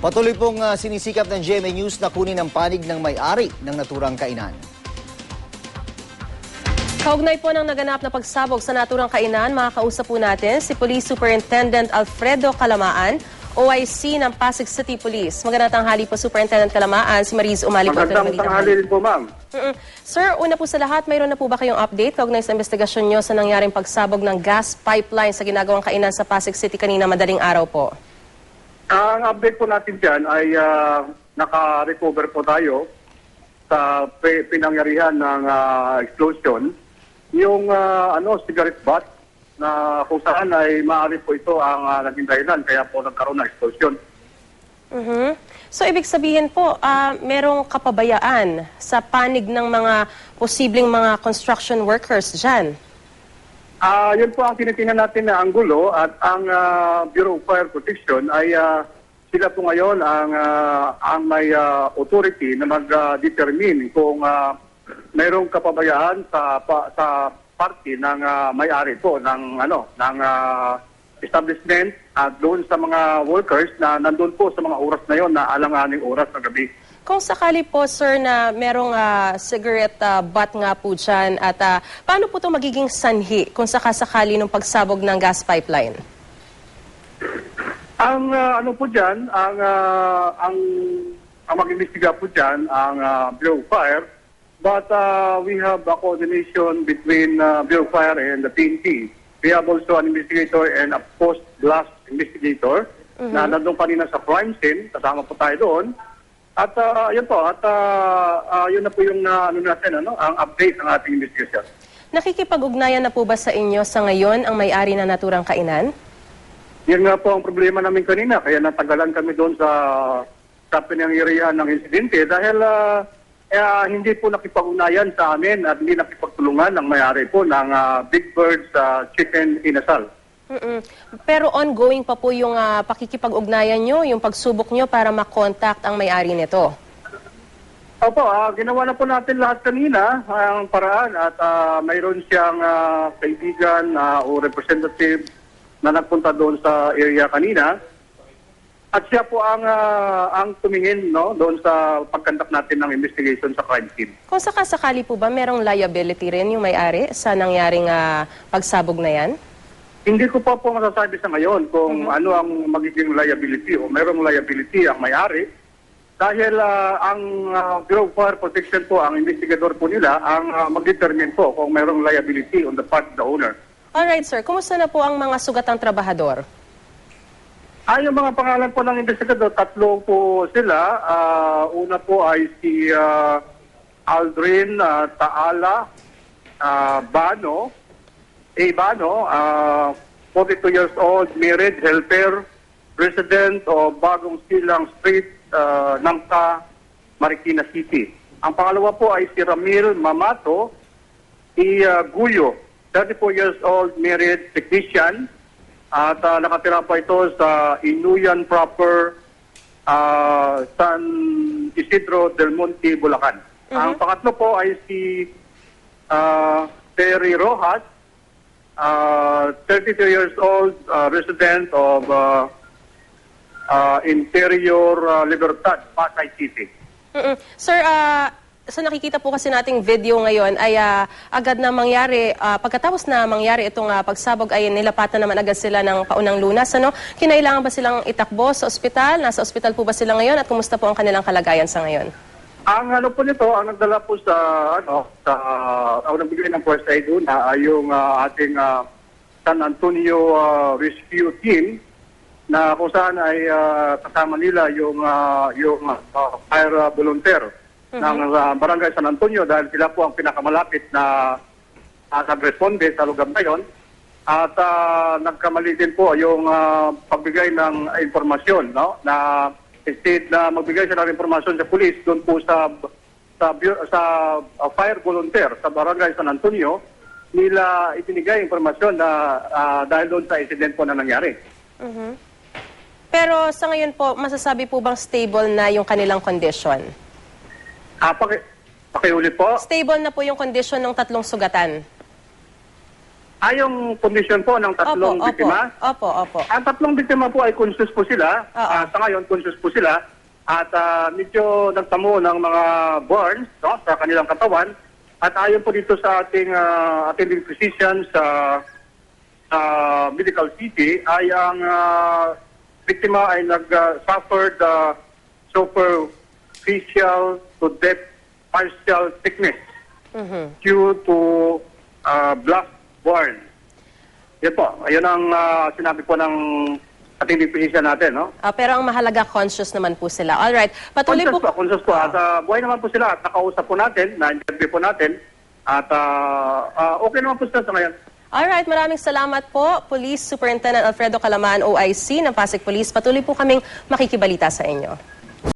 Patuloy pong sinisikap ng GMA News na kunin ang panig ng may-ari ng naturang kainan. Kaugnay po ng naganap na pagsabog sa naturang kainan, makakausap po natin si Police Superintendent Alfredo Calamaan, OIC ng Pasig City Police. Magandang tanghali po, Superintendent Calamaan. Si Mariz Umali po. Magandang tanghali rin po, ma'am. Sir, una po sa lahat, mayroon na po ba kayong update kaugnay sa investigasyon nyo sa nangyaring pagsabog ng gas pipeline sa ginagawang kainan sa Pasig City kanina madaling araw po? Ang update po natin dyan ay naka-recover po tayo sa pinangyarihan ng explosion. Yung cigarette butt na kung saan ay maaari po ito ang naging dahilan kaya po nagkaroon ng explosion. So, ibig sabihin po, merong kapabayaan sa panig ng mga posibleng mga construction workers dyan? Yun po ang tinitingnan natin na anggulo at ang Bureau of Fire Protection ay sila po ngayon ang may authority na mag-determine kung mayroong kapabayaan sa party ng may-ari po ng establishment at doon sa mga workers na nandun po sa mga oras na yon na alanganing oras ng gabi. Kung sakali po, sir, na merong cigarette butt nga po dyan, at paano po ito magiging sanhi kung sakasakali ng pagsabog ng gas pipeline? Ang po dyan, ang mag-imbestiga po dyan, ang Bureau of Fire, but we have a coordination between Bureau of Fire and the PNP. We have also an investigator and a post-blast investigator na nandun kanina sa crime scene, kasama po tayo doon. At yun po, yun na po yung ang update ng ating investigation. Nakikipag-ugnayan na po ba sa inyo sa ngayon ang may-ari na naturang kainan? Yan nga po ang problema namin kanina, kaya natagalan kami doon sa pinangyarihan ng insidente dahil hindi po nakipag-ugnayan sa amin at hindi nakipagtulungan ng may-ari po ng Big Bird's Chicken Inasal. Pero ongoing pa po yung pakikipag-ugnayan nyo, yung pagsubok nyo para makontakt ang may-ari nito? Opo, ginawa na po natin lahat kanina ang paraan at mayroon siyang kaibigan o representative na nagpunta doon sa area kanina. At siya po ang tumingin doon sa pagkandak natin ng investigation sa crime scene. Kung sakasakali po ba merong liability rin yung may-ari sa nangyaring pagsabog na yan? Hindi ko pa po masasabi sa ngayon kung ano ang magiging liability o mayroong liability ang may-ari. Dahil ang Bureau of Fire Protection po, ang investigador po nila, ang mag-determine po kung mayroong liability on the part of the owner. Alright, sir. Kumusta na po ang mga sugatang trabahador? Yung mga pangalan po ng investigador, tatlo po sila. Una po ay si Aldrin Taala Bano, 42 years old, married, helper, resident of Bagong Silang Street, Nangka, Marikina City. Ang pangalawa po ay si Ramil Mamato Guyo, 34 years old, married, technician, at nakatira pa ito sa Inuyan Proper, San Isidro del Monte, Bulacan. Ang pangatlo po ay si Terry Rojas, 32 years old, resident of Interior Libertad, Pasay City. Sir, sa nakikita po kasi nating video ngayon ay agad na mangyari, pagkatapos na mangyari itong pagsabog ay nilapatan naman agad sila ng paunang lunas. Kinailangan ba silang itakbo sa ospital? Nasa ospital po ba sila ngayon at kumusta po ang kanilang kalagayan sa ngayon? Ang po nito, ang nagdala po sa nagbigay ng first aid doon ay yung ating San Antonio Rescue Team na kung saan ay kasama nila yung fire volunteer ng Barangay San Antonio dahil sila po ang pinakamalapit na nag-responde sa lugar na yon. At nagkamali din po yung pagbigay ng informasyon, na instead na magbigay sila ng informasyon sa police doon po sa fire volunteer sa Barangay San Antonio, nila ibinigay informasyon na dahil doon sa incident po na nangyari. Pero sa ngayon po, masasabi po bang stable na yung kanilang condition? Pakiulit po. Stable na po yung condition ng tatlong sugatan? Yung kondisyon po ng tatlong biktima. Opo. Ang tatlong biktima po ay conscious po sila. Oo. Sa ngayon, conscious po sila. At medyo nagtamo ng mga burns, no, sa kanilang katawan. At ayon po dito sa ating attending physician sa Medical City, ay ang biktima ay nag-suffered superficial to depth partial thickness due to blast burn. Yan po. Ayun ang sinabi po ng ating physician natin, no? Pero ang mahalaga, conscious naman po sila. Alright, patuloy po. Conscious po. At buhay naman po sila at nakausap po natin, na-interview po natin. At okay naman po sila sa ngayon. Alright, maraming salamat po, Police Superintendent Alfredo Calaman, OIC ng Pasig Police. Patuloy po kaming makikibalita sa inyo.